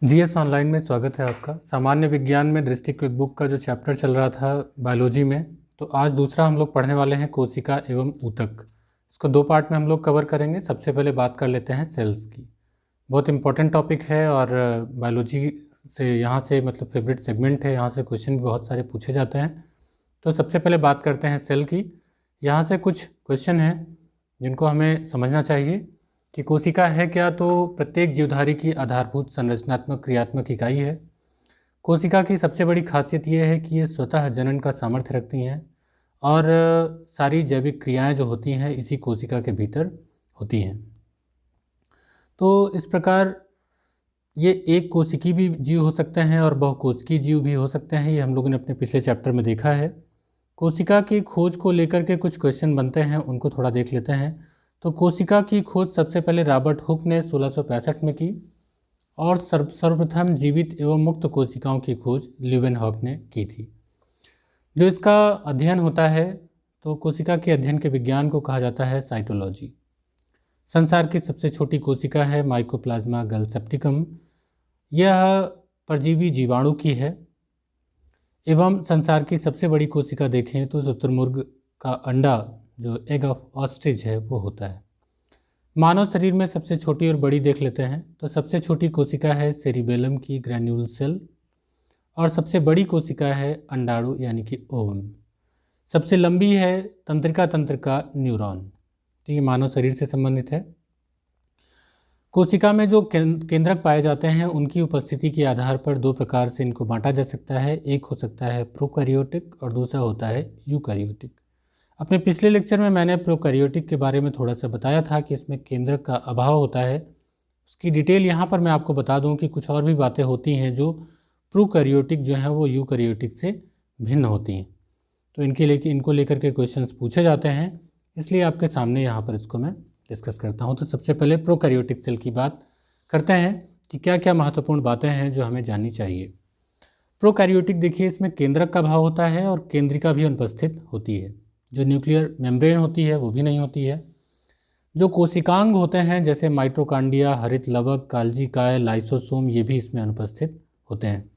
GS online में स्वागत है आपका। सामान्य विज्ञान में दृष्टि क्विक बुक का जो चैप्टर चल रहा था बायोलॉजी में, तो आज दूसरा हम लोग पढ़ने वाले हैं कोशिका एवं ऊतक। इसको दो पार्ट में हम लोग कवर करेंगे। सबसे पहले बात कर लेते हैं सेल्स की। बहुत इंपॉर्टेंट टॉपिक है और बायोलॉजी से यहाँ से मतलब फेवरेट सेगमेंट है, यहाँ से क्वेश्चन भी बहुत सारे पूछे जाते हैं। तो सबसे पहले बात करते हैं सेल की। यहाँ से कुछ क्वेश्चन हैं जिनको हमें समझना चाहिए कि कोशिका है क्या। तो प्रत्येक जीवधारी की आधारभूत संरचनात्मक क्रियात्मक इकाई है। कोशिका की सबसे बड़ी खासियत यह है कि ये स्वतः जनन का सामर्थ्य रखती हैं और सारी जैविक क्रियाएं जो होती हैं इसी कोशिका के भीतर होती हैं। तो इस प्रकार ये एक कोशिकी भी जीव हो सकते हैं और बहुकोशिकीय जीव भी हो सकते हैं। ये हम लोगों ने अपने पिछले चैप्टर में देखा है। कोशिका की खोज को लेकर के कुछ क्वेश्चन बनते हैं, उनको थोड़ा देख लेते हैं। तो कोशिका की खोज सबसे पहले रॉबर्ट हुक ने 1665 में की और सर्वप्रथम जीवित एवं मुक्त कोशिकाओं की खोज ल्यूवेनहॉक ने की थी। जो इसका अध्ययन होता है तो कोशिका के अध्ययन के विज्ञान को कहा जाता है साइटोलॉजी। संसार की सबसे छोटी कोशिका है माइकोप्लाज्मा गैलसेप्टिकम। यह परजीवी जीवाणु की है एवं संसार की सबसे बड़ी कोशिका देखें तो शुतुरमुर्ग का अंडा जो एग ऑफ ऑस्ट्रिच है वो होता है। मानव शरीर में सबसे छोटी और बड़ी देख लेते हैं। तो सबसे छोटी कोशिका है सेरिबेलम की ग्रैन्यूल सेल और सबसे बड़ी कोशिका है अंडाणु यानी कि ओवम। सबसे लंबी है तंत्रिका तंत्र का न्यूरॉन। तो ये मानव शरीर से संबंधित है। कोशिका में जो केंद्रक पाए जाते हैं उनकी उपस्थिति के आधार पर दो प्रकार से इनको बांटा जा सकता है। एक हो सकता है प्रोकैरियोटिक और दूसरा होता है यूकैरियोटिक। अपने पिछले लेक्चर में मैंने प्रोकैरियोटिक के बारे में थोड़ा सा बताया था कि इसमें केंद्रक का अभाव होता है। उसकी डिटेल यहाँ पर मैं आपको बता दूँ कि कुछ और भी बातें होती हैं जो प्रोकैरियोटिक जो हैं वो यूकैरियोटिक से भिन्न होती हैं। तो इनको लेकर के क्वेश्चंस पूछे जाते हैं, इसलिए आपके सामने यहाँ पर इसको मैं डिस्कस करता हूँ। तो सबसे पहले प्रोकैरियोटिक सेल की बात करते हैं कि क्या क्या महत्वपूर्ण बातें हैं जो हमें जाननी चाहिए। प्रोकैरियोटिक देखिए, इसमें केंद्रक का अभाव होता है और केंद्रिका भी अनुपस्थित होती है। जो न्यूक्लियर मेम्ब्रेन होती है वो भी नहीं होती है। जो कोशिकांग होते हैं जैसे माइटोकांड्रिया, हरित लवक, काल्जी काय, लाइसोसोम, ये भी इसमें अनुपस्थित होते हैं।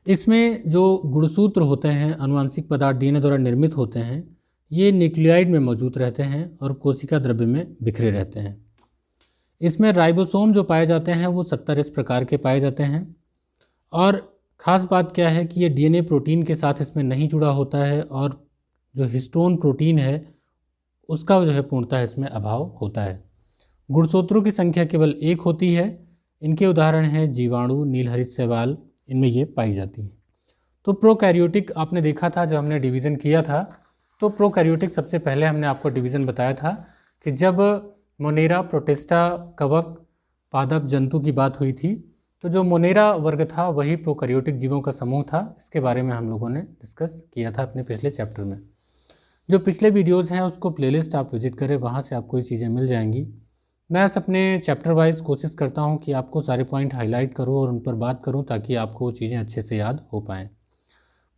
इसमें जो गुणसूत्र होते हैं, आनुवांशिक पदार्थ डीएनए द्वारा निर्मित होते हैं, ये न्यूक्लियाइड में मौजूद रहते हैं और कोशिका द्रव्य में बिखरे रहते हैं। इसमें राइबोसोम जो पाए जाते हैं वो 70 इस प्रकार के पाए जाते हैं। और ख़ास बात क्या है कि ये डीएनए प्रोटीन के साथ इसमें नहीं जुड़ा होता है और जो हिस्टोन प्रोटीन है उसका जो है पूर्णतः इसमें अभाव होता है। गुणसूत्रों की संख्या केवल एक होती है। इनके उदाहरण हैं जीवाणु, नीलहरित शैवाल, इनमें ये पाई जाती हैं। तो प्रोकैरियोटिक आपने देखा था जब हमने डिवीज़न किया था। तो प्रोकैरियोटिक सबसे पहले हमने आपको डिवीज़न बताया था कि जब मोनेरा, प्रोटिस्टा, कवक, पादप जंतु की बात हुई थी तो जो मोनेरा वर्ग था वही प्रोकैरियोटिक जीवों का समूह था। इसके बारे में हम लोगों ने डिस्कस किया था अपने पिछले चैप्टर में। जो पिछले वीडियोज़ हैं उसको प्लेलिस्ट आप विजिट करें, वहाँ से आपको ये चीज़ें मिल जाएंगी। मैं अपने चैप्टर वाइज कोशिश करता हूँ कि आपको सारे पॉइंट हाईलाइट करूँ और उन पर बात करूँ ताकि आपको वो चीज़ें अच्छे से याद हो पाएँ।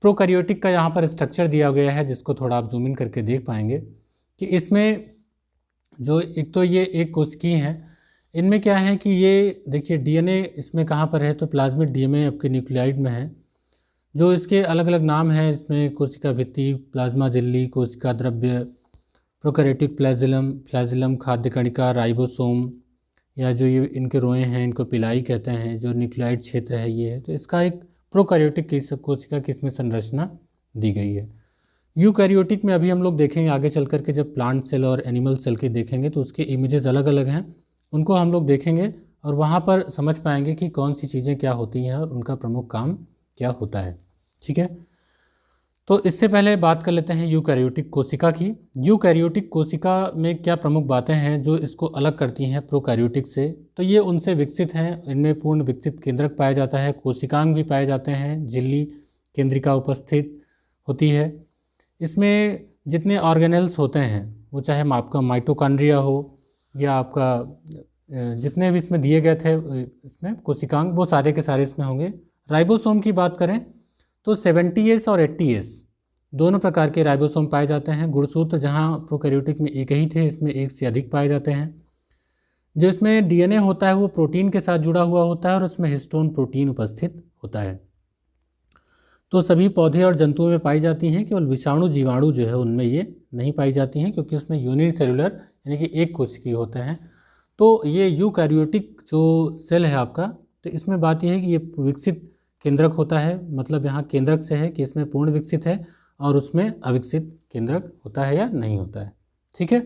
प्रोकैरियोटिक का यहाँ पर स्ट्रक्चर दिया गया है जिसको थोड़ा आप जूम इन करके देख पाएंगे कि इसमें जो एक तो ये एक कोशिकी हैं, इनमें क्या है कि ये देखिए डीएनए इसमें कहाँ पर है तो प्लाज्मिड डीएनए आपके न्यूक्लियाइड में है। जो इसके अलग अलग नाम हैं इसमें कोशिका भित्ति, प्लाज्मा झिल्ली, कोशिका द्रव्य, प्रोकैरियोटिक फ्लैजिलम, खाद्य कणिका, राइबोसोम, या जो ये इनके रोए हैं इनको पिलाई कहते हैं। जो न्यूक्लियाइड क्षेत्र है ये है। तो इसका एक प्रोकैरियोटिक की कोशिका की इसमें संरचना दी गई है। यूकैरियोटिक में अभी हम लोग देखेंगे आगे चल कर के, जब प्लांट सेल और एनिमल सेल के देखेंगे तो उसके इमेजेस अलग अलग हैं, उनको हम लोग देखेंगे और वहाँ पर समझ पाएंगे कि कौन सी चीज़ें क्या होती हैं और उनका प्रमुख काम क्या होता है। ठीक है, तो इससे पहले बात कर लेते हैं यूकैरियोटिक कोशिका की। यूकैरियोटिक कोशिका में क्या प्रमुख बातें हैं जो इसको अलग करती हैं प्रोकैरियोटिक से। तो ये उनसे विकसित हैं, इनमें पूर्ण विकसित केंद्रक पाया जाता है, कोशिकांग भी पाए जाते हैं, झिल्ली केंद्रिका उपस्थित होती है। इसमें जितने ऑर्गेनेल्स होते हैं वो चाहे आपका माइटोकॉन्ड्रिया हो या आपका जितने भी इसमें दिए गए थे इसमें कोशिकांग, वो सारे के सारे इसमें होंगे। राइबोसोम की बात करें तो 70S और 80S दोनों प्रकार के राइबोसोम पाए जाते हैं। गुणसूत्र जहाँ प्रोकैरियोटिक में एक ही थे, इसमें एक से अधिक पाए जाते हैं। जो इसमें डीएनए होता है वो प्रोटीन के साथ जुड़ा हुआ होता है और उसमें हिस्टोन प्रोटीन उपस्थित होता है। तो सभी पौधे और जंतुओं में पाई जाती हैं, केवल विषाणु जीवाणु जो है उनमें ये नहीं पाई जाती हैं, क्योंकि उसमें यूनिसेलुलर यानी कि एक कोशिकीय होते हैं। तो ये यूकैरियोटिक जो सेल है आपका, तो इसमें बात यह है कि ये विकसित केंद्रक होता है, मतलब यहाँ केंद्रक से है कि इसमें पूर्ण विकसित है और उसमें अविकसित केंद्रक होता है या नहीं होता है। ठीक है,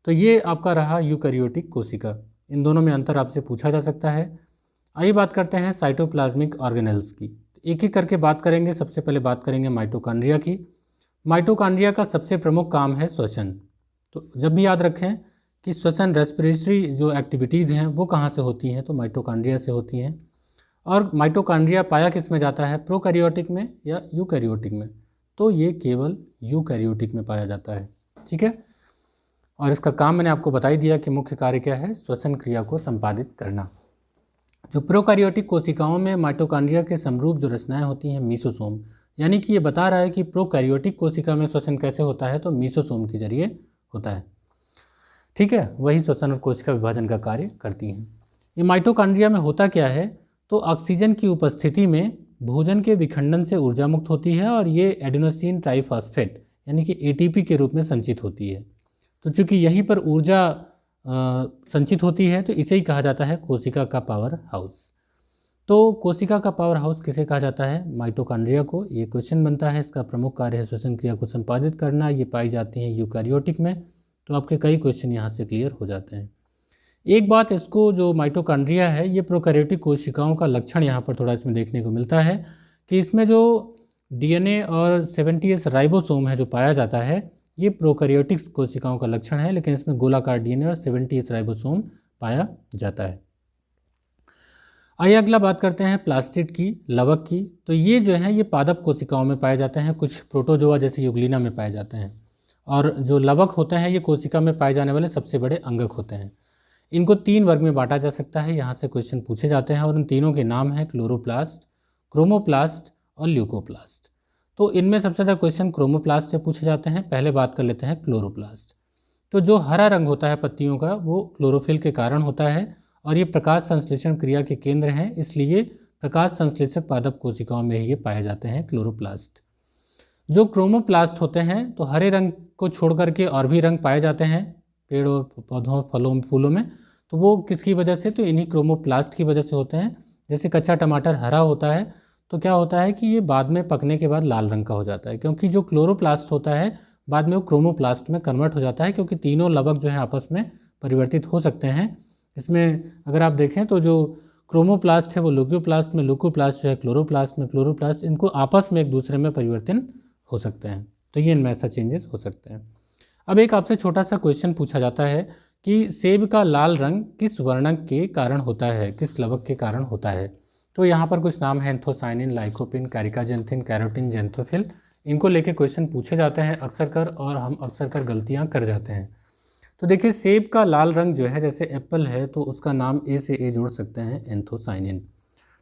तो ये आपका रहा यूकैरियोटिक कोशिका। इन दोनों में अंतर आपसे पूछा जा सकता है। आइए बात करते हैं साइटोप्लाज्मिक ऑर्गेनेल्स की। एक एक करके बात करेंगे। सबसे पहले बात करेंगे माइटोकॉन्ड्रिया की। माइटोकॉन्ड्रिया का सबसे प्रमुख काम है श्वसन। तो जब भी याद रखें कि श्वसन रेस्पिरेटरी जो एक्टिविटीज़ हैं वो कहाँ से होती हैं, तो माइटोकॉन्ड्रिया से होती हैं। और माइटोकॉन्ड्रिया पाया किस में जाता है, प्रोकैरियोटिक में या यूकैरियोटिक में, तो ये केवल यूकैरियोटिक में पाया जाता है। ठीक है, और इसका काम मैंने आपको बता ही दिया कि मुख्य कार्य क्या है, श्वसन क्रिया को संपादित करना। जो प्रोकैरियोटिक कोशिकाओं में माइटोकॉन्ड्रिया के समरूप जो रचनाएं होती हैं मीसोसोम, यानी कि ये बता रहा है कि प्रोकैरियोटिक कोशिका में श्वसन कैसे होता है, तो मीसोसोम के जरिए होता है। ठीक है, वही श्वसन और कोशिका विभाजन का कार्य करती हैं। ये माइटोकॉन्ड्रिया में होता क्या है, तो ऑक्सीजन की उपस्थिति में भोजन के विखंडन से ऊर्जा मुक्त होती है और ये एडेनोसिन ट्राइफॉस्फेट यानी कि एटीपी के रूप में संचित होती है। तो चूंकि यहीं पर ऊर्जा संचित होती है तो इसे ही कहा जाता है कोशिका का पावर हाउस। तो कोशिका का पावर हाउस किसे कहा जाता है, माइटोकॉन्ड्रिया को। ये क्वेश्चन बनता है। इसका प्रमुख कार्य है श्वसन क्रिया को संपादित करना। ये पाई जाती हैं यूकैरियोटिक में। तो आपके कई क्वेश्चन यहाँ से क्लियर हो जाते हैं। एक बात, इसको जो माइटोकॉन्ड्रिया है ये प्रोकैरियोटिक कोशिकाओं का लक्षण यहाँ पर थोड़ा इसमें देखने को मिलता है कि इसमें जो डीएनए और 70S राइबोसोम है जो पाया जाता है, ये प्रोकैरियोटिक कोशिकाओं का लक्षण है, लेकिन इसमें गोलाकार डीएनए और 70S राइबोसोम पाया जाता है। आइए अगला बात करते हैं प्लास्टिड की, लवक की। तो ये जो है ये पादप कोशिकाओं में पाए जाते हैं, कुछ प्रोटोजोआ जैसे यूग्लिना में पाए जाते हैं। और जो लवक होते हैं ये कोशिका में पाए जाने वाले सबसे बड़े अंगक होते हैं। इनको 3 वर्ग में बांटा जा सकता है। यहाँ से क्वेश्चन पूछे जाते हैं और उन तीनों के नाम हैं क्लोरोप्लास्ट, क्रोमोप्लास्ट और ल्यूकोप्लास्ट। तो इनमें सबसे ज़्यादा क्वेश्चन क्रोमोप्लास्ट से पूछे जाते हैं। पहले बात कर लेते हैं क्लोरोप्लास्ट। तो जो हरा रंग होता है पत्तियों का वो क्लोरोफिल के कारण होता है और ये प्रकाश संश्लेषण क्रिया के केंद्र हैं, इसलिए प्रकाश संश्लेषक पादप कोशिकाओं में ही ये पाए जाते हैं क्लोरोप्लास्ट। जो क्रोमोप्लास्ट होते हैं तो हरे रंग को छोड़ करके और भी रंग पाए जाते हैं पेड़ और पौधों, फलों, फूलों में। तो वो किसकी वजह से, तो इन्हीं क्रोमोप्लास्ट की वजह से होते हैं। जैसे कच्चा टमाटर हरा होता है तो क्या होता है कि ये बाद में पकने के बाद लाल रंग का हो जाता है, क्योंकि जो क्लोरोप्लास्ट होता है बाद में वो क्रोमोप्लास्ट में कन्वर्ट हो जाता है, क्योंकि तीनों लवक जो है आपस में परिवर्तित हो सकते हैं। इसमें अगर आप देखें तो जो क्रोमोप्लास्ट है वो ल्यूकोप्लास्ट में, ल्यूकोप्लास्ट जो है क्लोरोप्लास्ट में, क्लोरोप्लास्ट, इनको आपस में एक दूसरे में परिवर्तन हो सकते हैं। तो ये इनमें ऐसा चेंजेस हो सकते हैं। अब एक आपसे छोटा सा क्वेश्चन पूछा जाता है कि सेब का लाल रंग किस वर्णक के कारण होता है, किस लवक के कारण होता है। तो यहाँ पर कुछ नाम है, एंथोसाइनिन, लाइकोपिन, कैरिकाजेंथिन, कैरोटीन, जेंथोफिल। इनको लेके क्वेश्चन पूछे जाते हैं अक्सर कर, और हम अक्सर कर गलतियाँ कर जाते हैं। तो देखिए सेब का लाल रंग जो है, जैसे एप्पल है तो उसका नाम ए से ए जोड़ सकते हैं, एंथोसाइनिन।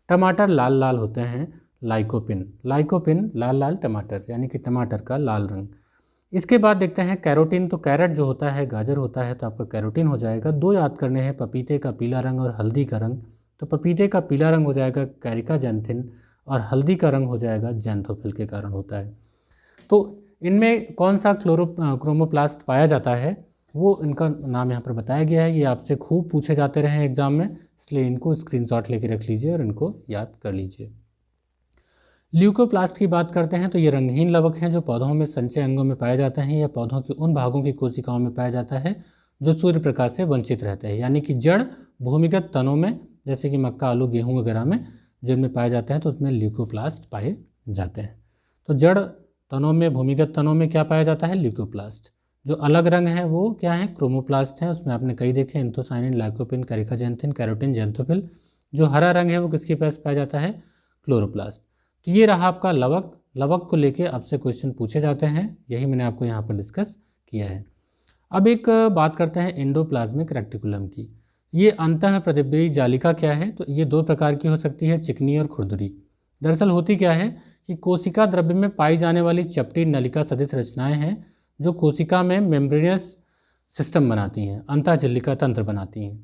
टमाटर लाल लाल होते हैं, लाइकोपिन, लाइकोपिन लाल लाल टमाटर, यानी कि टमाटर का लाल रंग। इसके बाद देखते हैं कैरोटीन। तो कैरेट जो होता है गाजर होता है, तो आपका कैरोटीन हो जाएगा। 2 याद करने हैं, पपीते का पीला रंग और हल्दी का रंग। तो पपीते का पीला रंग हो जाएगा कैरिकाजेंथिन और हल्दी का रंग हो जाएगा जेंथोफिल के कारण होता है। तो इनमें कौन सा क्रोमोप्लास्ट पाया जाता है वो इनका नाम यहाँ पर बताया गया है। ये आपसे खूब पूछे जाते रहे एग्जाम में, इसलिए इनको स्क्रीनशॉट लेके रख लीजिए और इनको याद कर लीजिए। ल्यूकोप्लास्ट की बात करते हैं तो ये रंगहीन लवक हैं जो पौधों में संचय अंगों में पाए जाते हैं या पौधों के उन भागों की कोशिकाओं में पाया जाता है जो सूर्य प्रकाश से वंचित रहते हैं, यानी कि जड़ भूमिगत तनों में, जैसे कि मक्का, आलू, गेहूं वगैरह में जिनमें पाए जाते हैं तो उसमें ल्यूकोप्लास्ट पाए जाते हैं। तो जड़ तनों में, भूमिगत तनों में क्या पाया जाता है, ल्यूकोप्लास्ट। जो अलग रंग है वो क्या है, क्रोमोप्लास्ट हैं। उसमें आपने कई देखे, एंथोसाइनिन, लाइकोपिन, कैरिकाजेंथिन, कैरोटीन, जेंथोफिल। जो हरा रंग है वो किसके पास पाया जाता है, क्लोरोप्लास्ट। तो ये रहा आपका लवक। लवक को लेके आपसे क्वेश्चन पूछे जाते हैं, यही मैंने आपको यहाँ पर डिस्कस किया है। अब एक बात करते हैं एंडोप्लाज्मिक रेक्टिकुलम की। ये अंतः प्रतिबंधी जालिका क्या है, तो ये 2 प्रकार की हो सकती है, चिकनी और खुरदुरी। दरअसल होती क्या है कि कोशिका द्रव्य में पाई जाने वाली चपटी नलिका सदृश रचनाएं हैं जो कोशिका में मेम्ब्रेनियस सिस्टम बनाती हैं, अंतःझिल्लिका तंत्र बनाती हैं।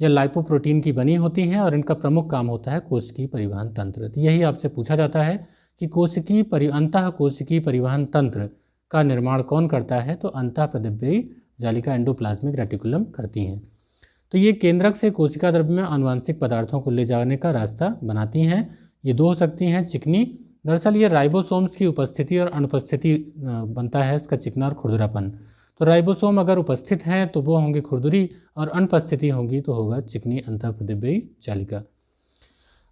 यह लाइपोप्रोटीन की बनी होती हैं और इनका प्रमुख काम होता है कोशिकीय परिवहन तंत्र। तो यही आपसे पूछा जाता है कि अंतः कोशिकीय परिवहन तंत्र का निर्माण कौन करता है, तो अंतःप्रदिव्ययी जालिका एंडोप्लाज्मिक रेटिकुलम करती हैं। तो ये केंद्रक से कोशिका द्रव्य में आनुवांशिक पदार्थों को ले जाने का रास्ता बनाती हैं। ये दो हो सकती हैं, चिकनी। दरअसल ये राइबोसोम्स की उपस्थिति और अनुपस्थिति बनता है इसका चिकना और खुरदरापन। तो राइबोसोम अगर उपस्थित हैं तो वो होंगी खुरदुरी और अनुपस्थिति होंगी तो होगा चिकनी अंतःप्रदिव्ययी जालिका।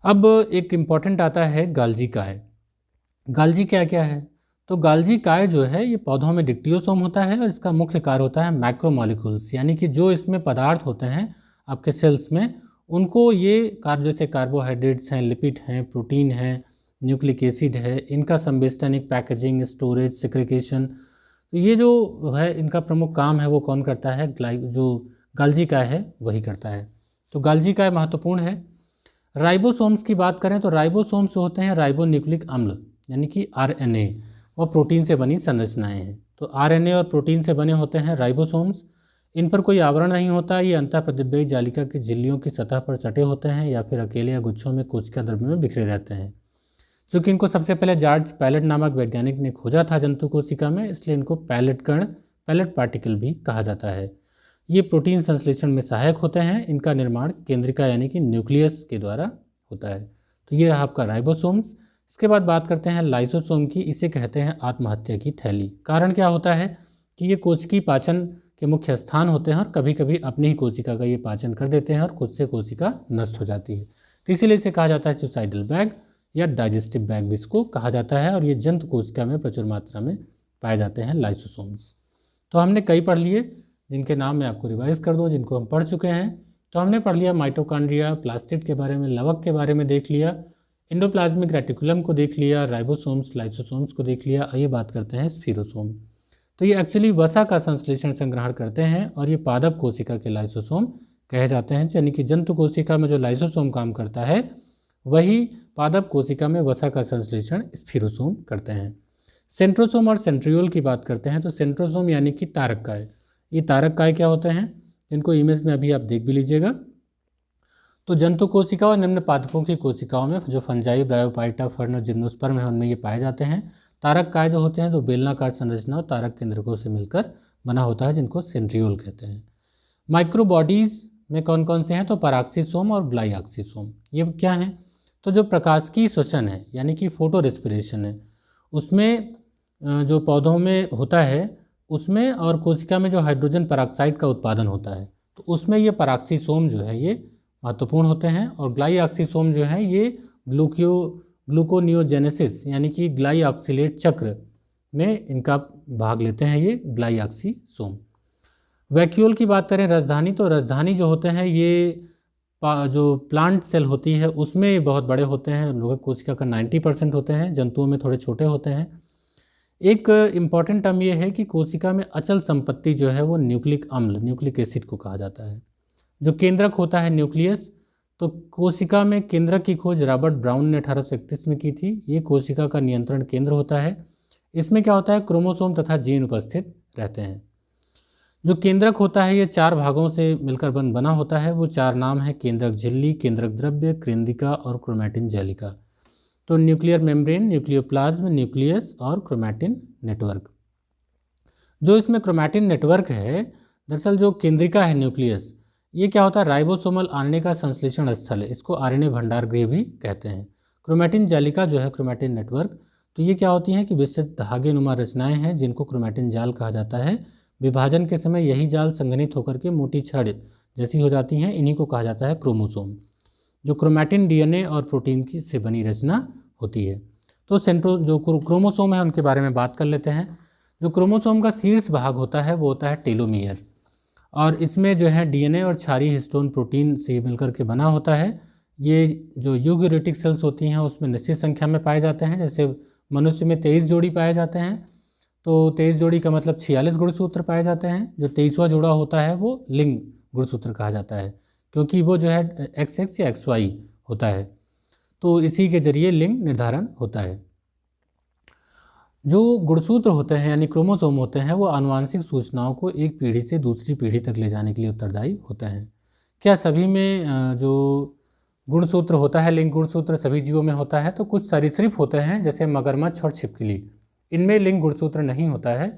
अब एक इम्पॉर्टेंट आता है गाल्जी काय। गाल्जी क्या क्या है, तो गाल्जी काय जो है ये पौधों में डिक्टियोसोम होता है और इसका मुख्य कार्य होता है मैक्रोमॉलिक्यूल्स, यानी कि जो इसमें पदार्थ होते हैं आपके सेल्स में उनको ये जैसे कार्बोहाइड्रेट्स हैं, लिपिड हैं, प्रोटीन है, न्यूक्लिक एसिड है, इनका संवेष्टनिक पैकेजिंग, स्टोरेज, सेक्रेकेशन, तो ये जो है इनका प्रमुख काम है वो कौन करता है, जो गाल्जी काय है वही करता है। तो गाल्जी काय महत्वपूर्ण है। राइबोसोम्स की बात करें तो राइबोसोम्स होते हैं राइबोन्यूक्लिक अम्ल यानी कि आरएनए और प्रोटीन से बनी संरचनाएं हैं। तो आरएनए और प्रोटीन से बने होते हैं राइबोसोम्स। इन पर कोई आवरण नहीं होता, ये अंतःप्रदिव्ययी जालिका की झिल्लियों की सतह पर सटे होते हैं या फिर अकेले या गुच्छों में कोशिका द्रव्य में बिखरे रहते हैं। चूँकि इनको सबसे पहले जॉर्ज पैलेट नामक वैज्ञानिक ने खोजा था जंतु कोशिका में, इसलिए इनको पैलेट कण, पैलेट पार्टिकल भी कहा जाता है। ये प्रोटीन संश्लेषण में सहायक होते हैं। इनका निर्माण केंद्रिका यानी कि न्यूक्लियस के द्वारा होता है। तो ये रहा आपका राइबोसोम्स। इसके बाद बात करते हैं लाइसोसोम की। इसे कहते हैं आत्महत्या की थैली। कारण क्या होता है कि ये कोशिकीय पाचन के मुख्य स्थान होते हैं और कभी कभी अपनी ही कोशिका का ये पाचन कर देते हैं और खुद से कोशिका नष्ट हो जाती है। तो इसीलिए इसे कहा जाता है सुसाइडल बैग या डाइजेस्टिव बैग भी इसको कहा जाता है। और ये जंतु कोशिका में प्रचुर मात्रा में पाए जाते हैं लाइसोसोम्स। तो हमने कई पढ़ लिए जिनके नाम मैं आपको रिवाइज कर दूँ, जिनको हम पढ़ चुके हैं। तो हमने पढ़ लिया माइटोकॉन्ड्रिया, प्लास्टिड के बारे में, लवक के बारे में देख लिया, एंडोप्लाज्मिक रेटिकुलम को देख लिया, राइबोसोम्स, लाइसोसोम्स को देख लिया। आइए बात करते हैं स्फीरोसोम। तो ये एक्चुअली वसा का संश्लेषण संग्रहण करते हैं और ये पादप कोशिका के लाइसोसोम कहे जाते हैं। यानी कि जंतु कोशिका में जो लाइसोसोम काम करता है वही पादप कोशिका में वसा का संश्लेषण स्फीरोसोम करते हैं। सेंट्रोसोम और सेंट्रियोल की बात करते हैं। तो सेंट्रोसोम यानी कि तारक काय। ये तारक काय क्या होते हैं, इनको इमेज में अभी आप देख भी लीजिएगा। तो जंतु कोशिका और निम्न पादपों की कोशिकाओं में जो फंजाई, ब्रायोफाइटा, फर्न और जिम्नोस्पर्म है उनमें ये पाए जाते हैं। तारक काय जो होते हैं तो बेलनाकार संरचना और तारक केंद्रकों से मिलकर बना होता है, जिनको सेंट्रियोल कहते हैं। माइक्रोबॉडीज़ में कौन कौन से हैं, तो पराक्सीसोम और ग्लाइऑक्सीसोम। ये क्या हैं, तो जो प्रकाश की श्वसन है यानी कि फोटो रेस्पिरेशन है उसमें जो पौधों में होता है उसमें, और कोशिका में जो हाइड्रोजन पेरोक्साइड का उत्पादन होता है तो उसमें ये पराक्सीसोम जो है ये महत्वपूर्ण होते हैं। और ग्लाइऑक्सीसोम जो है ये ग्लूकोनियोजेनेसिस यानी कि ग्लाइऑक्सिलेट चक्र में इनका भाग लेते हैं ये ग्लाइऑक्सीसोम। वैक्यूल की बात करें राजधानी, तो राजधानी जो होते हैं ये जो प्लांट सेल होती है उसमें बहुत बड़े होते हैं, लोग कोशिका का 90% होते हैं, जंतुओं में थोड़े छोटे होते हैं। एक इम्पॉर्टेंट टर्म ये है कि कोशिका में अचल संपत्ति जो है वो न्यूक्लिक अम्ल, न्यूक्लिक एसिड को कहा जाता है। जो केंद्रक होता है न्यूक्लियस, तो कोशिका में केंद्रक की खोज रॉबर्ट ब्राउन ने 1831 में की थी। ये कोशिका का नियंत्रण केंद्र होता है। इसमें क्या होता है, क्रोमोसोम तथा जीन उपस्थित रहते हैं। जो केंद्रक होता है ये 4 भागों से मिलकर बना होता है। वो 4 नाम है, केंद्रक झिल्ली, केंद्रक द्रव्य, केंद्रिका और क्रोमैटिन जालिका। तो न्यूक्लियर मेम्ब्रेन, न्यूक्लियोप्लाज्म, न्यूक्लियस और क्रोमैटिन नेटवर्क। जो इसमें क्रोमैटिन नेटवर्क है, दरअसल जो केंद्रिका है न्यूक्लियस, ये क्या होता है, राइबोसोमल आरएनए का संश्लेषण स्थल है, इसको आरएनए भंडार गृह भी कहते हैं। क्रोमैटिन जालिका जो है, क्रोमैटिन नेटवर्क, तो ये क्या होती हैं कि विस्तृत धागे नुमा रचनाएं हैं जिनको क्रोमैटिन जाल कहा जाता है। विभाजन के समय यही जाल संघनित होकर के मोटी छड़ जैसी हो जाती हैं, इन्हीं को कहा जाता है क्रोमोसोम। जो क्रोमैटिन डीएनए और प्रोटीन की से बनी रचना होती है। तो जो क्रोमोसोम है उनके बारे में बात कर लेते हैं। जो क्रोमोसोम का शीर्ष भाग होता है वो होता है टेलोमियर, और इसमें जो है डीएनए और क्षारीय हिस्टोन प्रोटीन से मिलकर के बना होता है। ये जो यूकेरियोटिक सेल्स होती हैं उसमें निश्चित संख्या में पाए जाते हैं। जैसे मनुष्य में 23 जोड़ी पाए जाते हैं, तो 23 जोड़ी का मतलब 46 गुणसूत्र पाए जाते हैं। जो 23वां जोड़ा होता है वो लिंग गुणसूत्र कहा जाता है, क्योंकि वो जो है XX या XY होता है, तो इसी के जरिए लिंग निर्धारण होता है। जो गुणसूत्र होते हैं यानी क्रोमोसोम होते हैं वो आनुवांशिक सूचनाओं को एक पीढ़ी से दूसरी पीढ़ी तक ले जाने के लिए उत्तरदायी होते हैं। क्या सभी में जो गुणसूत्र होता है, लिंग गुणसूत्र सभी जीवों में होता है? तो कुछ सरीसृप होते हैं जैसे मगरमच्छ और छिपकली, इनमें लिंग गुणसूत्र नहीं होता है।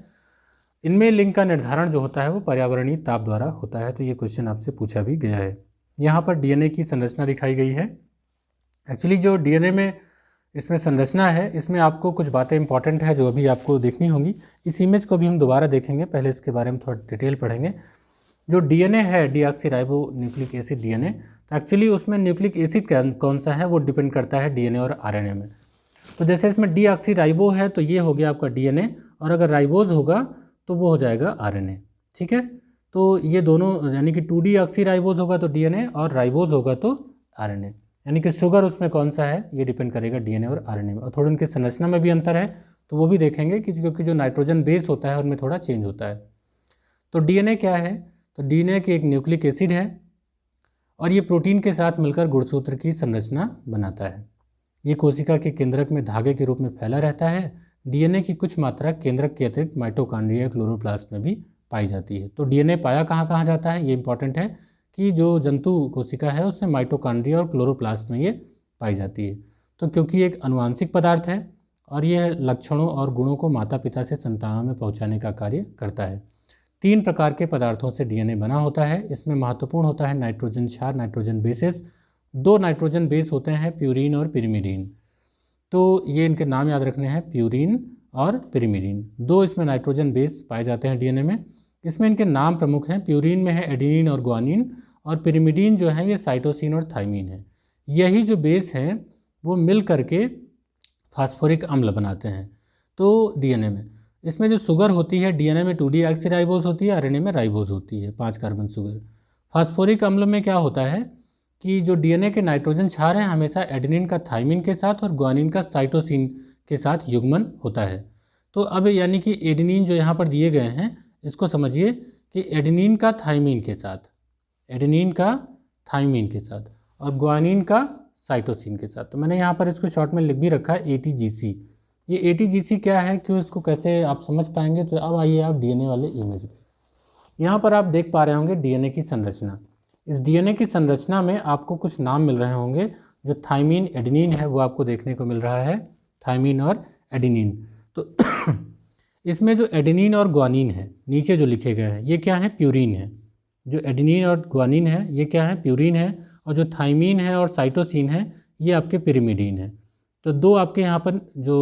इनमें लिंग का निर्धारण जो होता है वो पर्यावरणीय ताप द्वारा होता है। तो ये क्वेश्चन आपसे पूछा भी गया है। यहाँ पर डीएनए की संरचना दिखाई गई है। एक्चुअली जो डीएनए में इसमें संरचना है, इसमें आपको कुछ बातें इंपॉर्टेंट है जो अभी आपको देखनी होंगी। इस इमेज को भी हम दोबारा देखेंगे, पहले इसके बारे में थोड़ा डिटेल पढ़ेंगे। जो डीएनए है, डीऑक्सीराइबो न्यूक्लिक एसिड डीएनए, तो एक्चुअली उसमें न्यूक्लिक एसिड कौन सा है वो डिपेंड करता है डीएनए और आरएनए में। तो जैसे इसमें डीऑक्सीराइबो है तो ये हो गया आपका डीएनए, और अगर राइबोज होगा तो वो हो जाएगा आरएनए। ठीक है, तो ये दोनों यानी कि 2 डीऑक्सीराइबोज होगा तो डीएनए और राइबोज होगा तो आरएनए। यानी कि शुगर उसमें कौन सा है ये डिपेंड करेगा डीएनए और आरएनए में। और थोड़ी उनकी संरचना में भी अंतर है तो वो भी देखेंगे कि क्योंकि जो नाइट्रोजन बेस होता है उनमें थोड़ा चेंज होता है। तो डीएनए क्या है? तो डीएनए की एक न्यूक्लिक एसिड है और ये प्रोटीन के साथ मिलकर गुणसूत्र की संरचना बनाता है। ये कोशिका के केंद्रक में धागे के रूप में फैला रहता है। डीएनए की कुछ मात्रा केंद्रक के अतिरिक्त माइटोकॉन्ड्रिया या क्लोरोप्लास्ट में भी पाई जाती है। तो डीएनए पाया कहाँ कहाँ जाता है ये इंपॉर्टेंट है कि जो जंतु कोशिका है उसमें माइटोकॉन्ड्रिया और क्लोरोप्लास्ट में ये पाई जाती है। तो क्योंकि एक आनुवांशिक पदार्थ है और यह लक्षणों और गुणों को माता पिता से संतानों में पहुँचाने का कार्य करता है। 3 प्रकार के पदार्थों से डीएनए बना होता है। इसमें महत्वपूर्ण होता है नाइट्रोजन क्षार, नाइट्रोजन बेसेस। 2 नाइट्रोजन बेस होते हैं, प्यूरीन और पिरिमिडीन। तो ये इनके नाम याद रखने हैं, प्यूरीन और पिरिमिडीन। 2 इसमें नाइट्रोजन बेस पाए जाते हैं डीएनए में। इसमें इनके नाम प्रमुख हैं। प्यूरीन में है एडेनिन और ग्वानिन, और पिरिमिडीन जो है ये साइटोसिन और थाइमिन है। यही जो बेस हैं वो मिल करके फास्फोरिक अम्ल बनाते हैं। तो डीएनए में इसमें जो शुगर होती है, डीएनए में 2 डीऑक्सीराइबोज होती है, आरएनए में राइबोज होती है, 5 कार्बन शुगर। फास्फोरिक अम्ल में क्या होता है कि जो डीएनए के नाइट्रोजन क्षार हैं हमेशा एडेनिन का थाइमिन के साथ और ग्वानिन का साइटोसिन के साथ युग्मन होता है। तो अब यानी कि एडेनिन जो यहाँ पर दिए गए हैं इसको समझिए कि एडेनिन का थाइमिन के साथ, एडेनिन का थाइमिन के साथ और ग्वानिन का साइटोसिन के साथ। तो मैंने यहाँ पर इसको शॉर्ट में लिख भी रखा है ATGC। ये ATGC क्या है, क्यों, इसको कैसे आप समझ पाएंगे? तो अब आइए आप डीएनए वाले इमेज पे। यहाँ पर आप देख पा रहे होंगे डीएनए की संरचना। इस डीएनए की संरचना में आपको कुछ नाम मिल रहे होंगे। जो थाइमिन एडेनिन है वो आपको देखने को मिल रहा है, थाइमिन और एडेनिन। तो इसमें जो एडेनिन और ग्वानिन है नीचे जो लिखे गए हैं ये क्या है, प्यूरिन है। जो एडेनिन और ग्वानिन है ये क्या है, प्यूरिन है। और जो थाइमिन है और साइटोसिन है ये आपके पिरिमिडीन है। तो 2 आपके यहाँ पर जो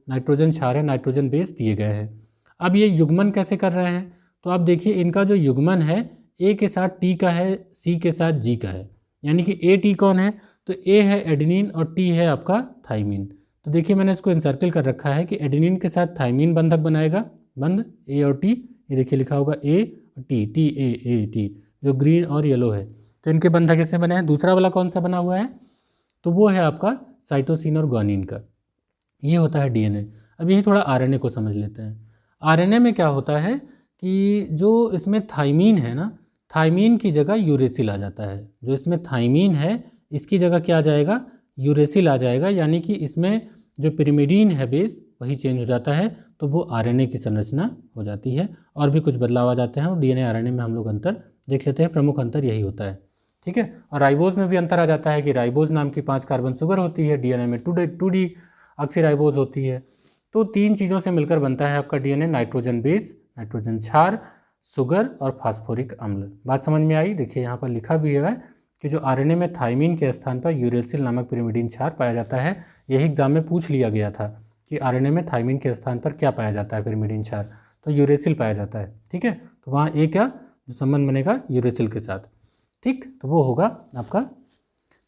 नाइट्रोजन क्षार है, नाइट्रोजन बेस दिए गए हैं। अब ये युग्मन कैसे कर रहे हैं? तो आप देखिए इनका जो युग्मन है ए के साथ टी का है, सी के साथ जी का है। यानी कि ए टी कौन है? तो ए है एडेनिन और टी है आपका थाइमिन। तो देखिए मैंने इसको इंसर्कल कर रखा है कि एडेनिन के साथ थाइमिन बंधक बनाएगा, बंध ए और टी। ये देखिए लिखा होगा ए और टी, टी ए टी, जो ग्रीन और येलो है। तो इनके बंधक इससे बने हैं। दूसरा वाला कौन सा बना हुआ है? तो वो है आपका साइटोसिन और ग्वानिन का। ये होता है डीएनए। अब यही थोड़ा आरएनए को समझ लेते हैं। आरएनए में क्या होता है कि जो इसमें थाइमीन है ना, थाइमीन की जगह यूरेसिल आ जाता है। जो इसमें थाइमीन है इसकी जगह क्या आ जाएगा, यूरेसिल आ जाएगा। यानी कि इसमें जो पिरिमिडीन है बेस वही चेंज हो जाता है, तो वो आरएनए की संरचना हो जाती है। और भी कुछ बदलाव आ जाते हैं और डीएनए आरएनए में हम लोग अंतर देख लेते हैं। प्रमुख अंतर यही होता है, ठीक है। और राइबोज में भी अंतर आ जाता है कि राइबोज नाम की 5 कार्बन शुगर होती है, डीएनए में 2 डीऑक्सीराइबोज होती है। तो 3 चीज़ों से मिलकर बनता है आपका डीएनए, नाइट्रोजन बेस, नाइट्रोजन क्षार, शुगर और फास्फोरिक अम्ल। बात समझ में आई? देखिए यहाँ पर लिखा भी है कि जो आरएनए में थाइमीन के स्थान पर यूरेसिल नामक पिरिमिडीन क्षार पाया जाता है। यही एग्जाम में पूछ लिया गया था कि आरएनए में थाइमीन के स्थान पर क्या पाया जाता है, पिरिमिडीन क्षार, तो यूरेसिल पाया जाता है, ठीक है। तो वहाँ ए क्या जो संबंध बनेगा यूरेसिल के साथ, ठीक, तो वो होगा आपका।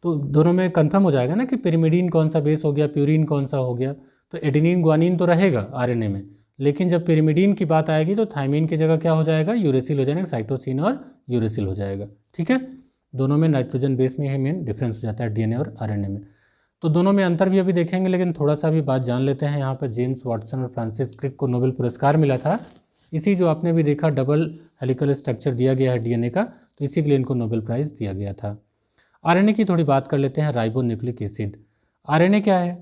तो दोनों में कंफर्म हो जाएगा ना कि पिरिमिडीन कौन सा बेस हो गया, प्यूरिन कौन सा हो गया। तो एडेनिन ग्वानिन तो रहेगा आरएनए में, लेकिन जब पिरिमिडीन की बात आएगी तो थाइमीन की जगह क्या हो जाएगा, यूरेसिल हो जाएगा, साइटोसिन और यूरेसिल हो जाएगा, ठीक है। दोनों में नाइट्रोजन बेस में ही मेन डिफरेंस हो जाता है डीएनए और आरएनए में। तो दोनों में अंतर भी अभी देखेंगे, लेकिन थोड़ा सा भी बात जान लेते हैं। यहाँ पर जेम्स वाटसन और फ्रांसिस क्रिक को नोबेल पुरस्कार मिला था। इसी जो आपने भी देखा डबल हेलिकल स्ट्रक्चर दिया गया है डीएनए का, तो इसी के लिए इनको नोबेल प्राइज़ दिया गया था। आरएनए की थोड़ी बात कर लेते हैं, राइबोन्यूक्लिक एसिड। आरएनए क्या है?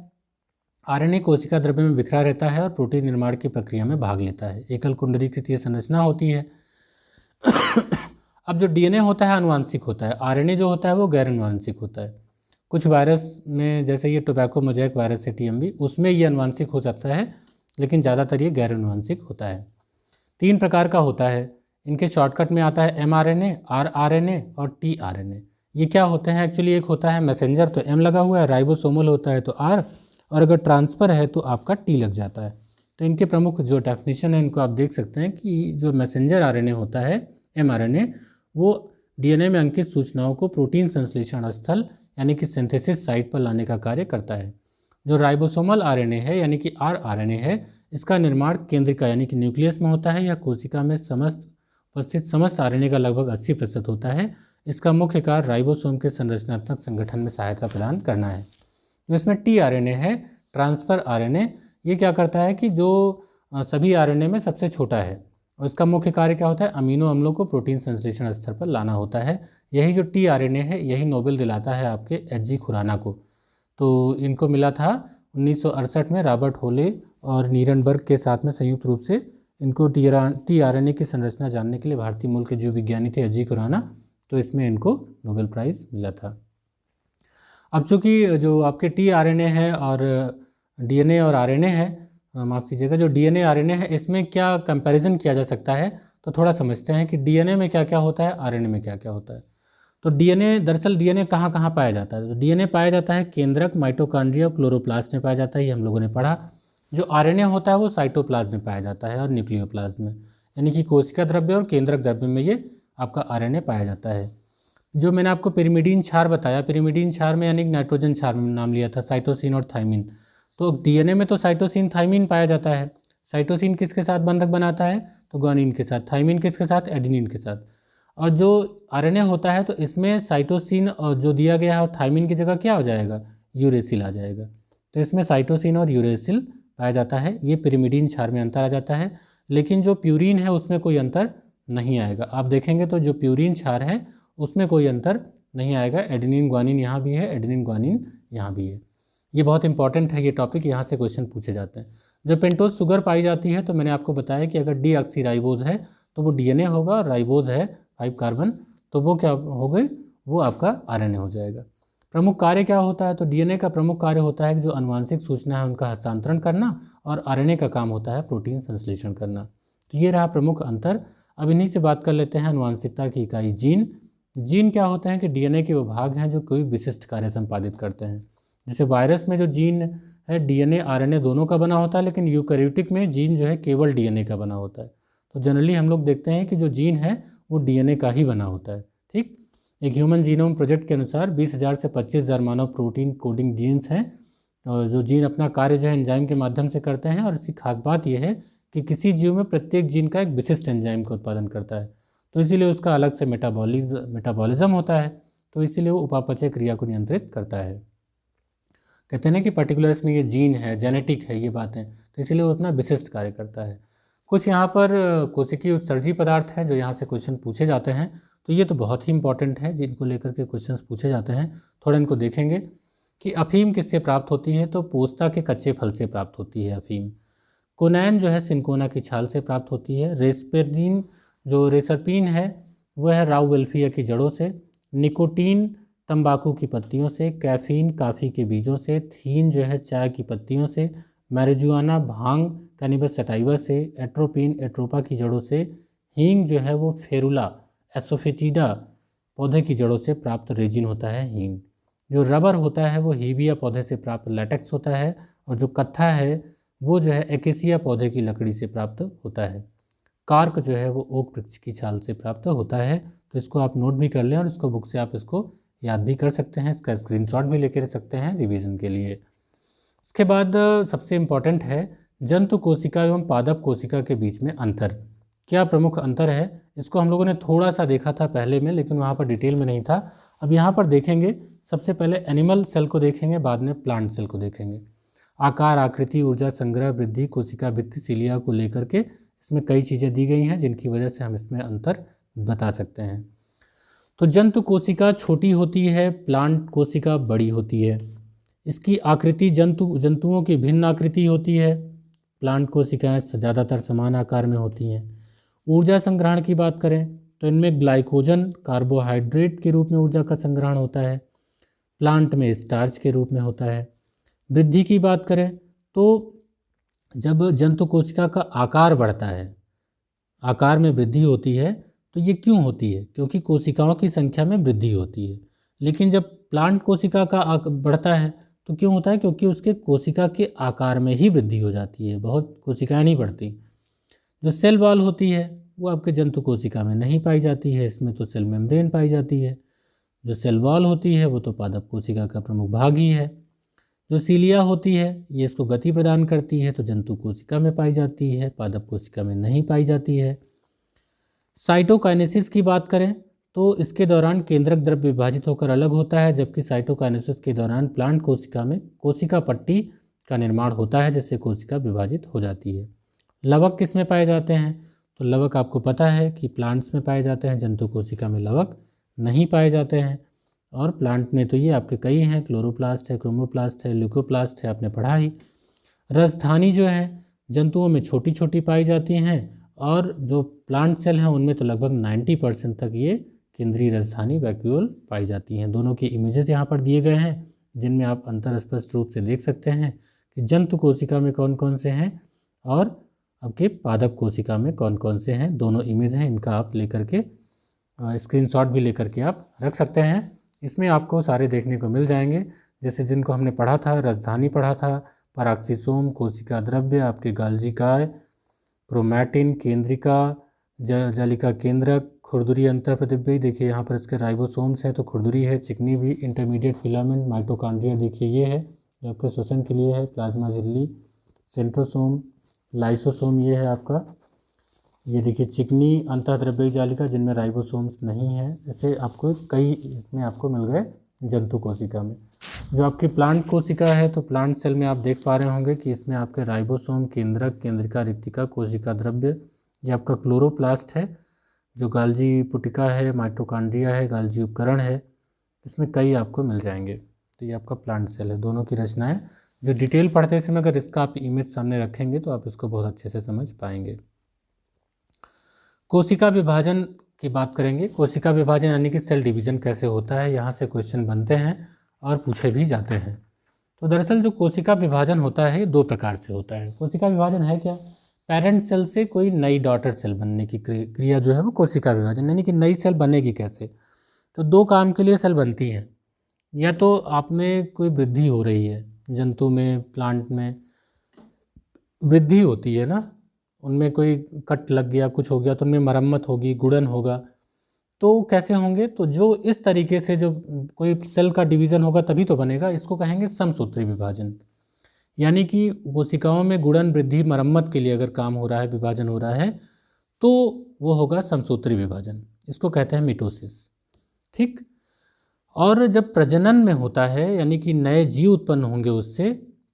आरएनए कोशिका द्रव्य में बिखरा रहता है और प्रोटीन निर्माण की प्रक्रिया में भाग लेता है। एकल कुंडलीकृत संरचना होती है। अब जो डीएनए होता है आनुवांशिक होता है, आरएनए जो होता है वो गैर आनुवांशिक होता है। कुछ वायरस में, जैसे ये टोबैको मोज़ेक वायरस है टीएमवी, उसमें ये आनुवांशिक हो सकता है, लेकिन ज़्यादातर ये गैर आनुवांशिक होता है। 3 प्रकार का होता है, इनके शॉर्टकट में आता है एमआरएनए, आरआरएनए और टीआरएनए। ये क्या होते हैं एक्चुअली? एक होता है मैसेंजर तो एम लगा हुआ है, राइबोसोमल होता है तो आर, और अगर ट्रांसफ़र है तो आपका टी लग जाता है। तो इनके प्रमुख जो डेफिनेशन है इनको आप देख सकते हैं कि जो मैसेंजर आरएनए होता है एमआरएनए, वो डीएनए में अंकित सूचनाओं को प्रोटीन संश्लेषण स्थल यानी कि सिंथेसिस साइट पर लाने का कार्य करता है। जो राइबोसोमल आरएनए है यानी कि आरआरएनए है, इसका निर्माण केंद्रिका यानी कि न्यूक्लियस में होता है। यह कोशिका में उपस्थित समस्त आरएनए का लगभग 80% होता है। इसका मुख्य कार्य राइबोसोम के संरचनात्मक संगठन में सहायता प्रदान करना है। जो इसमें टीआरएनए है, ट्रांसफ़र आरएनए, ये क्या करता है कि जो सभी आरएनए में सबसे छोटा है, और इसका मुख्य कार्य क्या होता है? अमीनो अम्लों को प्रोटीन संश्लेषण स्तर पर लाना होता है। यही जो टीआरएनए है, यही नोबेल दिलाता है आपके एच.जी. खुराना को। तो इनको मिला था 1968 में रॉबर्ट होले और नीरनबर्ग के साथ में संयुक्त रूप से। इनको टीआरएनए की संरचना जानने के लिए भारतीय मूल के जो विज्ञानी थे एच.जी. खुराना, तो इसमें इनको नोबेल प्राइज़ मिला था। अब चूँकि जो आपके टीआरएनए है और डीएनए और आरएनए है, माफ़ कीजिएगा, जो डीएनए आरएनए है, इसमें क्या कंपैरिजन किया जा सकता है, तो थोड़ा समझते हैं कि डीएनए में क्या क्या होता है, आरएनए में क्या क्या होता है। तो डीएनए, दरअसल डीएनए कहाँ कहाँ पाया जाता है? तो डीएनए पाया जाता है केंद्रक, माइटोकॉन्ड्रिया और क्लोरोप्लास्ट में पाया जाता है, ये हम लोगों ने पढ़ा। जो आरएनए होता है वो साइटोप्लाज्म में पाया जाता है और न्यूक्लियोप्लाज्म में, यानी कि कोशिका द्रव्य और केंद्रक द्रव्य में ये आपका आरएनए पाया जाता है। जो मैंने आपको पिरिमिडीन क्षार बताया, पिरिमिडीन क्षार में यानी नाइट्रोजन क्षार में नाम लिया था, साइटोसिन और थाइमिन। तो डीएनए में तो साइटोसिन थाइमिन पाया जाता है। साइटोसिन किसके साथ बंधक बनाता है? तो ग्वानिन के साथ। थाइमिन किसके साथ? एडेनिन के साथ। और जो आरएनए होता है तो इसमें साइटोसिन और जो दिया गया है और थाइमिन की जगह क्या हो जाएगा? यूरेसिल आ जाएगा। तो इसमें साइटोसिन और यूरेसिल पाया जाता है। ये पिरिमिडीन क्षार में अंतर आ जाता है, लेकिन जो प्यूरिन है उसमें कोई अंतर नहीं आएगा। आप देखेंगे तो जो प्यूरिन क्षार है उसमें कोई अंतर नहीं आएगा। एडेनिन ग्वानिन यहाँ भी है, एडेनिन ग्वानिन यहाँ भी है। ये बहुत इंपॉर्टेंट है ये टॉपिक, यहाँ से क्वेश्चन पूछे जाते हैं। जो पेंटोज शुगर पाई जाती है, तो मैंने आपको बताया कि अगर डीऑक्सीराइबोज है तो वो डीएनए होगा, और राइबोज है 5 कार्बन, तो वो क्या हो गई? वो आपका आरएनए हो जाएगा। प्रमुख कार्य क्या होता है? तो डीएनए का प्रमुख कार्य होता है कि जो आनुवांशिक सूचना है उनका हस्तांतरण करना, और आरएनए का काम होता है प्रोटीन संश्लेषण करना। तो ये रहा प्रमुख अंतर। अब इन्हीं से बात कर लेते हैं आनुवांशिकता की इकाई जीन। जीन क्या होते हैं कि डीएनए के वो भाग हैं जो कोई विशिष्ट कार्य संपादित करते हैं। जैसे वायरस में जो जीन है डीएनए आरएनए दोनों का बना होता है, लेकिन यूकैरियोटिक में जीन जो है केवल डीएनए का बना होता है। तो जनरली हम लोग देखते हैं कि जो जीन है वो डीएनए का ही बना होता है। ठीक, एक ह्यूमन जीनोम प्रोजेक्ट के अनुसार 20,000 से 25,000 मानव प्रोटीन कोडिंग जीन्स हैं, और जो जीन अपना कार्य जो है एंजाइम के माध्यम से करते हैं। और इसकी खास बात यह है कि किसी जीव में प्रत्येक जीन का एक विशिष्ट एंजाइम का उत्पादन करता है, तो इसीलिए उसका अलग से मेटाबॉलिज्म होता है, तो इसीलिए वो उपापचय क्रिया को नियंत्रित करता है। कहते हैं ना कि पर्टिकुलर इसमें ये जीन है, जेनेटिक है ये बातें, तो इसीलिए वो अपना विशिष्ट कार्य करता है। कुछ यहाँ पर कोशिकीय उत्सर्जी पदार्थ है जो यहाँ से क्वेश्चन पूछे जाते हैं, तो ये तो बहुत ही इंपॉर्टेंट है जिनको लेकर के क्वेश्चंस पूछे जाते हैं। थोड़ा इनको देखेंगे कि अफीम किससे प्राप्त होती है, तो पोस्ता के कच्चे फल से प्राप्त होती है अफीम। कोनैन जो है सिनकोना की छाल से प्राप्त होती है। रेस्पेरिन जो रेसरपीन है वह है राउवेल्फिया की जड़ों से। निकोटीन तंबाकू की पत्तियों से। कैफीन काफ़ी के बीजों से। थीन जो है चाय की पत्तियों से। मैरिजुआना भांग कैनिबस सटाइवा से। एट्रोपिन एट्रोपा की जड़ों से। हींग जो है वो फेरुला एसोफेटिडा पौधे की जड़ों से प्राप्त रेजिन होता है हींग। जो रबर होता है वो हीबिया पौधे से प्राप्त लैटेक्स होता है, और जो कत्था है वो जो है एकेसिया पौधे की लकड़ी से प्राप्त होता है। कार्क जो है वो ओक वृक्ष की छाल से प्राप्त होता है। तो इसको आप नोट भी कर लें, और इसको बुक से आप इसको याद भी कर सकते हैं, इसका स्क्रीनशॉट भी लेकर रख सकते हैं रिवीजन के लिए। इसके बाद सबसे इम्पॉर्टेंट है जंतु कोशिका एवं पादप कोशिका के बीच में अंतर। क्या प्रमुख अंतर है, इसको हम लोगों ने थोड़ा सा देखा था पहले में, लेकिन वहाँ पर डिटेल में नहीं था। अब यहाँ पर देखेंगे, सबसे पहले एनिमल सेल को देखेंगे, बाद में प्लांट सेल को देखेंगे। आकार, आकृति, ऊर्जा संग्रह, वृद्धि, कोशिका भित्ति, सीलिया को लेकर के इसमें कई चीज़ें दी गई हैं जिनकी वजह से हम इसमें अंतर बता सकते हैं। तो जंतु कोशिका छोटी होती है, प्लांट कोशिका बड़ी होती है। इसकी आकृति जंतुओं की भिन्न आकृति होती है। प्लांट कोशिकाएं ज़्यादातर समान आकार में होती हैं। ऊर्जा संग्रहण की बात करें तो इनमें ग्लाइकोजन कार्बोहाइड्रेट के रूप में ऊर्जा का संग्रहण होता है, प्लांट में स्टार्च के रूप में होता है। वृद्धि की बात करें तो जब जंतु कोशिका का आकार बढ़ता है, आकार में वृद्धि होती है, तो ये क्यों होती है? क्योंकि कोशिकाओं की संख्या में वृद्धि होती है। लेकिन जब प्लांट कोशिका का बढ़ता है तो क्यों होता है? क्योंकि उसके कोशिका के आकार में ही वृद्धि हो जाती है, बहुत कोशिकाएं नहीं बढ़ती। जो सेल वॉल होती है वो आपके जंतु कोशिका में नहीं पाई जाती है, इसमें तो सेल मेम्ब्रेन पाई जाती है। जो सेल वॉल होती है वो तो पादप कोशिका का प्रमुख भाग ही है। जो सीलिया होती है ये इसको गति प्रदान करती है, तो जंतु कोशिका में पाई जाती है, पादप कोशिका में नहीं पाई जाती है। साइटोकाइनेसिस की बात करें तो इसके दौरान केंद्रक द्रव्य विभाजित होकर अलग होता है, जबकि साइटोकाइनेसिस के दौरान प्लांट कोशिका में कोशिका पट्टी का निर्माण होता है, जिससे कोशिका विभाजित हो जाती है। लवक किस में पाए जाते हैं? तो लवक आपको पता है कि प्लांट्स में पाए जाते हैं, जंतु कोशिका में लवक नहीं पाए जाते हैं। और प्लांट में तो ये आपके कई हैं, क्लोरोप्लास्ट है, क्रोमोप्लास्ट है, ल्यूकोप्लास्ट है, आपने पढ़ा ही। राजधानी जो है जंतुओं में छोटी छोटी पाई जाती हैं, और जो प्लांट सेल हैं उनमें तो लगभग 90% तक ये केंद्रीय राजधानी वैक्यूल पाई जाती हैं। दोनों की इमेजेस यहाँ पर दिए गए हैं, जिनमें आप अंतर स्पष्ट रूप से देख सकते हैं कि जंतु कोशिका में कौन कौन से हैं और आपके पादप कोशिका में कौन कौन से हैं। दोनों इमेज हैं, इनका आप लेकर के स्क्रीनशॉट भी लेकर के आप रख सकते हैं। इसमें आपको सारे देखने को मिल जाएंगे, जैसे जिनको हमने पढ़ा था, राजधानी पढ़ा था, पराक्सीसोम, कोशिका द्रव्य, आपके गाल्जिकाय, क्रोमैटिन, केंद्रिका, जालिका केंद्रक, खुरदुरी अंतःप्रदिव्य। देखिए यहाँ पर इसके राइबोसोम्स हैं, तो खुरदुरी है, चिकनी भी, इंटरमीडिएट फिलामेंट, माइटोकॉन्ड्रिया देखिए ये है जो आपके श्वसन के लिए है, प्लाज्मा झिल्ली, सेंट्रोसोम, लाइसोसोम ये है आपका। ये देखिए चिकनी अंतःद्रव्यी जालिका जिनमें राइबोसोम्स नहीं है। ऐसे आपको कई इसमें आपको मिल गए जंतु कोशिका में। जो आपकी प्लांट कोशिका है तो प्लांट सेल में आप देख पा रहे होंगे कि इसमें आपके राइबोसोम, केंद्रक, केंद्रिका, रिक्तिका, कोशिका द्रव्य, ये आपका क्लोरोप्लास्ट है, जो गाल्जी पुटिका है, माइटोकॉन्ड्रिया है, गाल्जी उपकरण है, इसमें कई आपको मिल जाएंगे। तो ये आपका प्लांट सेल है। दोनों की रचनाएं जो डिटेल पढ़ते समय अगर इसका आप इमेज सामने रखेंगे तो आप इसको बहुत अच्छे से समझ पाएंगे। कोशिका विभाजन की बात करेंगे। कोशिका विभाजन यानी कि सेल डिवीजन कैसे होता है, यहाँ से क्वेश्चन बनते हैं और पूछे भी जाते हैं। तो दरअसल जो कोशिका विभाजन होता है ये दो प्रकार से होता है। कोशिका विभाजन है क्या? पेरेंट सेल से कोई नई डॉटर सेल बनने की क्रिया जो है वो कोशिका विभाजन, यानी कि नई सेल बनेगी कैसे? तो दो काम के लिए सेल बनती हैं। या तो आप में कोई वृद्धि हो रही है, जंतु में, प्लांट में वृद्धि होती है ना, उनमें कोई कट लग गया, कुछ हो गया तो उनमें मरम्मत होगी, गुड़न होगा। तो कैसे होंगे? तो जो इस तरीके से जो कोई सेल का डिवीज़न होगा तभी तो बनेगा, इसको कहेंगे समसूत्री विभाजन। यानी कि कोशिकाओं में गुड़न, वृद्धि, मरम्मत के लिए अगर काम हो रहा है, विभाजन हो रहा है, तो वो होगा समसूत्री विभाजन। इसको कहते हैं मिटोसिस। ठीक। और जब प्रजनन में होता है, यानी कि नए जीव उत्पन्न होंगे उससे,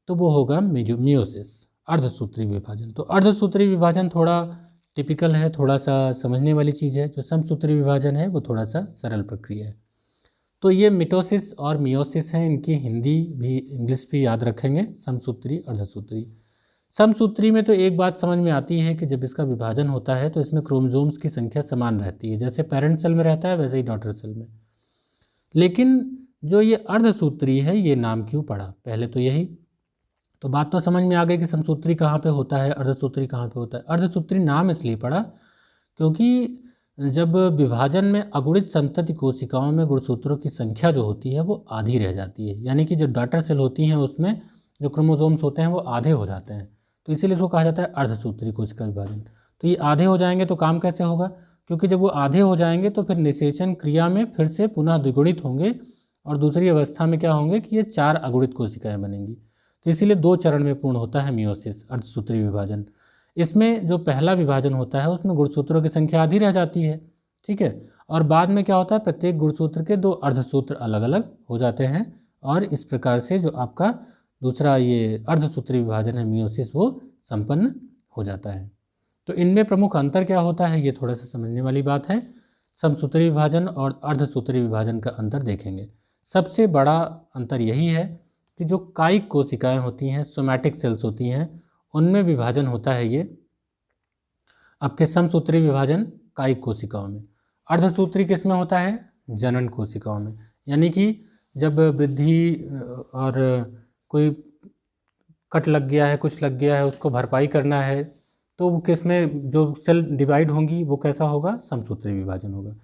तो वो होगा मियोसिस, अर्धसूत्री विभाजन। तो अर्धसूत्री विभाजन थोड़ा टिपिकल है, थोड़ा सा समझने वाली चीज़ है। जो समसूत्री विभाजन है वो थोड़ा सा सरल प्रक्रिया है। तो ये मिटोसिस और मियोसिस हैं, इनकी हिंदी भी, इंग्लिश भी याद रखेंगे, समसूत्री, अर्धसूत्री। समसूत्री में तो एक बात समझ में आती है कि जब इसका विभाजन होता है तो इसमें क्रोमोसोम्स की संख्या समान रहती है, जैसे पेरेंट सेल में रहता है वैसे ही डॉटर सेल में। लेकिन जो ये अर्धसूत्री है, ये नाम क्यों पड़ा? पहले तो यही तो बात तो समझ में आ गई कि समसूत्री कहाँ पे होता है, अर्धसूत्री कहाँ पे होता है। अर्धसूत्री नाम इसलिए पड़ा क्योंकि जब विभाजन में अगुणित संतति कोशिकाओं में गुणसूत्रों की संख्या जो होती है वो आधी रह जाती है, यानी कि जो डॉटर सेल होती हैं उसमें जो क्रोमोसोम्स होते हैं वो आधे हो जाते हैं, तो इसीलिए इसको कहा जाता है अर्धसूत्री कोशिका विभाजन। तो ये आधे हो जाएंगे तो काम कैसे होगा? क्योंकि जब वो आधे हो जाएंगे तो फिर निषेचन क्रिया में फिर से पुनः द्विगुणित होंगे, और दूसरी अवस्था में क्या होंगे कि ये 4 अगुणित कोशिकाएं बनेंगी। तो इसीलिए 2 चरण में पूर्ण होता है मियोसिस, अर्धसूत्री विभाजन। इसमें जो पहला विभाजन होता है उसमें गुणसूत्रों की संख्या आधी रह जाती है, ठीक है, और बाद में क्या होता है, प्रत्येक गुणसूत्र के 2 अर्धसूत्र अलग अलग हो जाते हैं, और इस प्रकार से जो आपका दूसरा ये अर्धसूत्री विभाजन है, मियोसिस, वो संपन्न हो जाता है। तो इनमें प्रमुख अंतर क्या होता है, ये थोड़ा सा समझने वाली बात है। समसूत्री विभाजन और अर्धसूत्री विभाजन का अंतर देखेंगे। सबसे बड़ा अंतर यही है कि जो कायिक कोशिकाएं होती हैं, सोमैटिक सेल्स होती हैं, उनमें विभाजन होता है ये आपके समसूत्री विभाजन कायिक कोशिकाओं में, अर्धसूत्री किस में होता है? जनन कोशिकाओं में। यानी कि जब वृद्धि और कोई कट लग गया है, कुछ लग गया है, उसको भरपाई करना है, तो वो किस में जो सेल डिवाइड होंगी वो कैसा होगा? समसूत्री विभाजन होगा।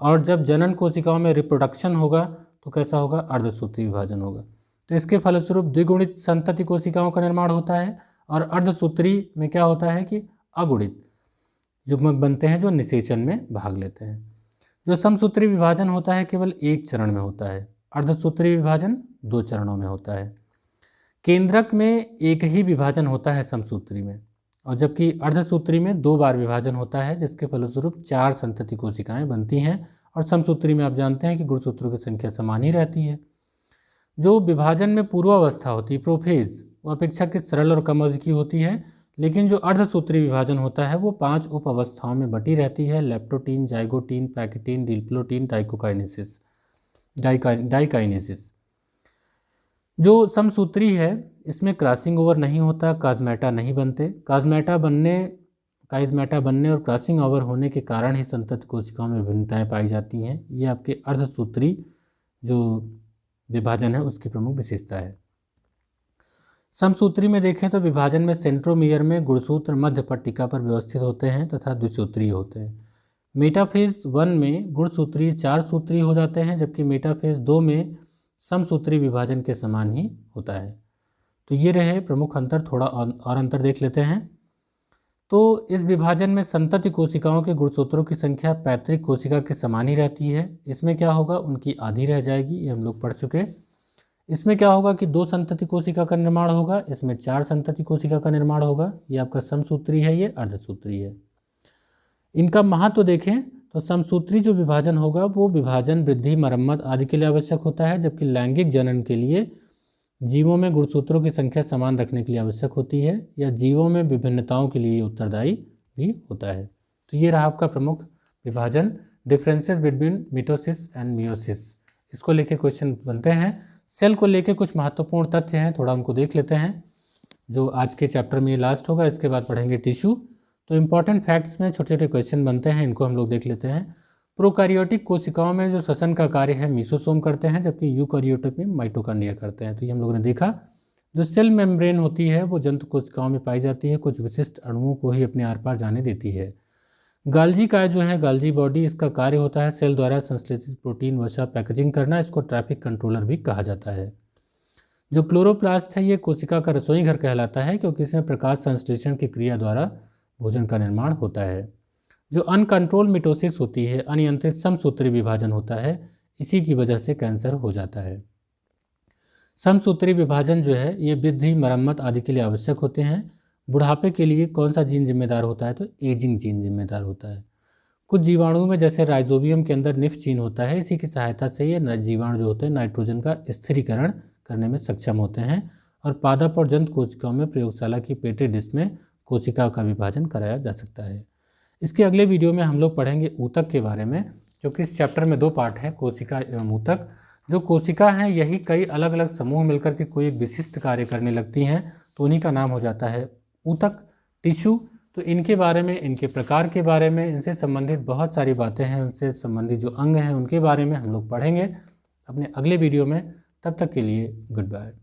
और जब जनन कोशिकाओं में रिप्रोडक्शन होगा तो कैसा होगा? अर्धसूत्री विभाजन होगा। तो इसके फलस्वरूप द्विगुणित संतति कोशिकाओं का निर्माण होता है, और अर्धसूत्री में क्या होता है कि अगुणित युग्मक बनते हैं जो निषेचन में भाग लेते हैं। जो समसूत्री विभाजन होता है केवल एक चरण में होता है, अर्धसूत्री विभाजन 2 चरणों में होता है। केंद्रक में एक ही विभाजन होता है समसूत्री में, और जबकि अर्धसूत्री में 2 बार विभाजन होता है, जिसके फलस्वरूप 4 संतति कोशिकाएं बनती हैं। और समसूत्री में आप जानते हैं कि गुणसूत्रों की संख्या समान ही रहती है। जो विभाजन में पूर्वावस्था होती है, प्रोफेज, वो अपेक्षाकृत सरल और कम अवधि की होती है, लेकिन जो अर्धसूत्री विभाजन होता है वो 5 उप अवस्थाओं में बटी रहती है: leptotene, zygotene, pachytene, diplotene, diakinesis. जो समसूत्री है इसमें क्रॉसिंग ओवर नहीं होता, काजमेटा नहीं बनते। काजमेटा बनने और क्रॉसिंग ओवर होने के कारण ही संतति कोशिकाओं में विभिन्नताएं पाई जाती हैं। ये आपके अर्धसूत्री जो विभाजन है उसकी प्रमुख विशेषता है। समसूत्री में देखें तो विभाजन में सेंट्रोमियर में गुणसूत्र मध्य पट्टिका पर व्यवस्थित होते हैं तथा द्विसूत्रीय होते हैं। मेटाफेज 1 में गुणसूत्रीय 4 सूत्रीय हो जाते हैं, जबकि मेटाफेज 2 में समसूत्री विभाजन के समान ही होता है। तो ये रहे प्रमुख अंतर। थोड़ा और अंतर देख लेते हैं। तो इस विभाजन में संतति कोशिकाओं के गुणसूत्रों की संख्या पैतृक कोशिका के समान ही रहती है। इसमें क्या होगा? उनकी आधी रह जाएगी, ये हम लोग पढ़ चुके। इसमें क्या होगा कि 2 संतति कोशिका का निर्माण होगा, इसमें 4 संतति कोशिका का निर्माण होगा। ये आपका समसूत्री है, ये अर्धसूत्री है। इनका महत्व देखें तो समसूत्री जो विभाजन होगा वो विभाजन, वृद्धि, मरम्मत आदि के लिए आवश्यक होता है, जबकि लैंगिक जनन के लिए जीवों में गुणसूत्रों की संख्या समान रखने के लिए आवश्यक होती है, या जीवों में विभिन्नताओं के लिए उत्तरदायी भी होता है। तो ये रहा आपका प्रमुख विभाजन, differences between mitosis and meiosis. इसको लेके क्वेश्चन बनते हैं। सेल को लेके कुछ महत्वपूर्ण तथ्य हैं, थोड़ा उनको देख लेते हैं, जो आज के चैप्टर में लास्ट होगा। इसके बाद पढ़ेंगे टिश्यू। तो इंपॉर्टेंट फैक्ट्स में छोटे छोटे क्वेश्चन बनते हैं, इनको हम लोग देख लेते हैं। प्रोकैरियोटिक कोशिकाओं में जो श्वसन का कार्य है मीसोसोम करते हैं, जबकि यूकैरियोटिक में माइटोकॉन्ड्रिया करते हैं। तो ये हम लोगों ने देखा। जो सेल मेम्ब्रेन होती है वो जंतु कोशिकाओं में पाई जाती है, कुछ विशिष्ट अणुओं को ही अपने आर पार जाने देती है। गाल्जी काय जो है, गाल्जी बॉडी, इसका कार्य होता है सेल द्वारा संश्लेषित प्रोटीन वसा पैकेजिंग करना। इसको ट्रैफिक कंट्रोलर भी कहा जाता है। जो क्लोरोप्लास्ट है ये कोशिका का रसोई घर कहलाता है, क्योंकि इसमें प्रकाश संश्लेषण की क्रिया द्वारा भोजन का निर्माण होता है। जो अनकंट्रोल मिटोसिस होती है, अनियंत्रित समसूत्री विभाजन होता है, इसी की वजह से कैंसर हो जाता है। समसूत्री विभाजन जो है ये वृद्धि, मरम्मत आदि के लिए आवश्यक होते हैं। बुढ़ापे के लिए कौन सा जीन जिम्मेदार होता है? तो एजिंग जीन जिम्मेदार होता है। कुछ जीवाणुओं में जैसे राइजोबियम के अंदर निफ जीन होता है, इसी की सहायता से ये जीवाणु जो होते हैं नाइट्रोजन का स्थिरीकरण करने में सक्षम होते हैं, और पादप और जंतु कोशिकाओं में प्रयोगशाला की पेट्री डिश में कोशिका का विभाजन कराया जा सकता है। इसके अगले वीडियो में हम लोग पढ़ेंगे ऊतक के बारे में, क्योंकि इस चैप्टर में 2 पार्ट हैं, कोशिका एवं ऊतक। जो कोशिका हैं यही कई अलग अलग समूह मिलकर के कोई एक विशिष्ट कार्य करने लगती हैं, तो उन्हीं का नाम हो जाता है ऊतक, टिश्यू। तो इनके बारे में, इनके प्रकार के बारे में, इनसे संबंधित बहुत सारी बातें हैं, उनसे संबंधित जो अंग हैं उनके बारे में हम लोग पढ़ेंगे अपने अगले वीडियो में। तब तक के लिए गुड बाय।